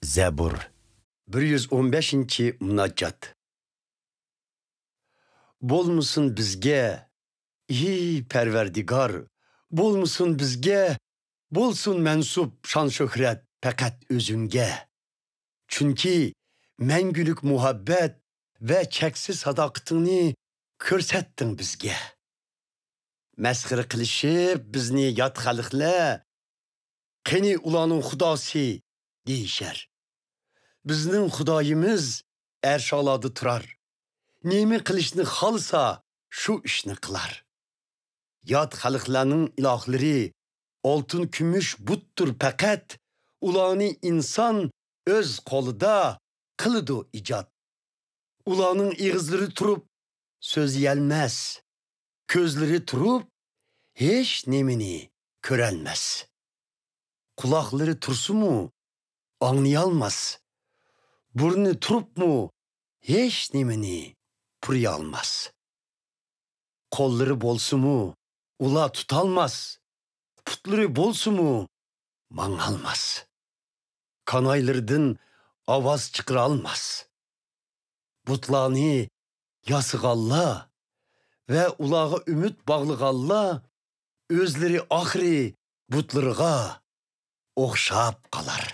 Zebur 115. Munaccat. Bolmusun bizge, ey Perverdigar, bolmusun bizge, bolsun mensup şan şöhret fakat özünge. Çünkü mengülük muhabbet ve çeksiz sadaqatini körsettin bizge. Mesxir qilishib bizni yat xalqlar, qani ulanın xudasi deyişer. Bizning Xudoyimiz ersholadı turar. Nemi qilishni xalsa shu ishni qilar. Yot xalqlarning ilohlari oltin kumush buttur faqat ularni inson o'z qo'lida qildi ijod. Ularning ig'izlari turib so'zlayolmas, ko'zlari turib hech nemini ko'rolmas. Quloqlari tursimu anglayolmas. Burni turibmu hech nimani puriyolmas. Qo'llari bo'lsimu ular tutolmas. Putlari bo'lsimu mang'almas. Kanoylaridan ovoz chiqara olmas. Butlarni yasig'anlar va ularga umid bog'laganlar o'zlari oxiri butlarga o'xshab qolar.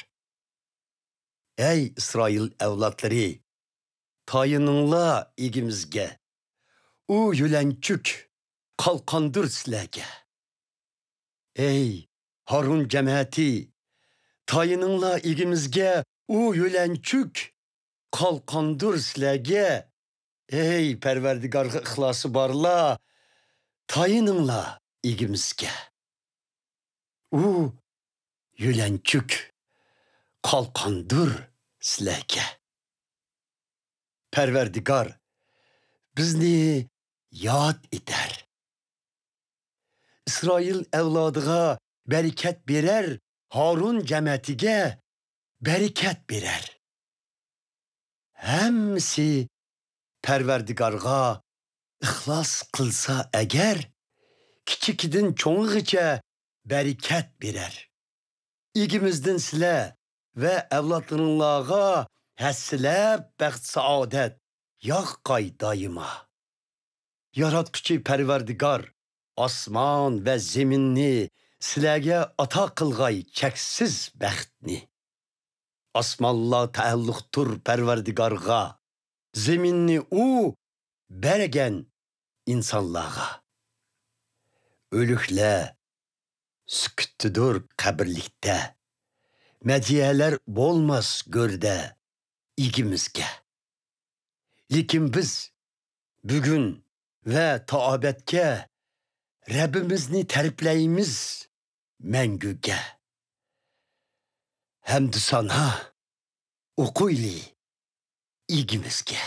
Ey İsrail evlatları, tayınınla igimizge, u yülençük kalkandır silege. Ey Harun cemaati, tayınınla igimizge, u yülençük kalkandır silege. Ey Perverdigarga ixlası barla, tayınınla igimizge. U yülençük kalkandır silege. Perverdigar bizni yad eder. İsrail evladıga bereket birer, Harun cematige bereket birer. Hemsi Perverdigarga ixlas kılsa eğer, kiçikidin çoğuğuca bereket birer. İgimizden sile ve evlatlarınlağa həssilab bəxt saadet yağqay daima. Yaratqıcı Perverdigar asman ve zeminni siləgə ata qılğay çəksiz bəxtni. Asmanla təəlluqtur Perverdigarğa, zeminni u bərgən insanlığa. Ölüklə süküttüdür qəbirlikdə. Mədiyələr bolmaz gördə igimizge. Lakin biz bugün ve taabetke Rabbimizni tərifləyimiz məngüge. Həmdü sana oquyli igimizge.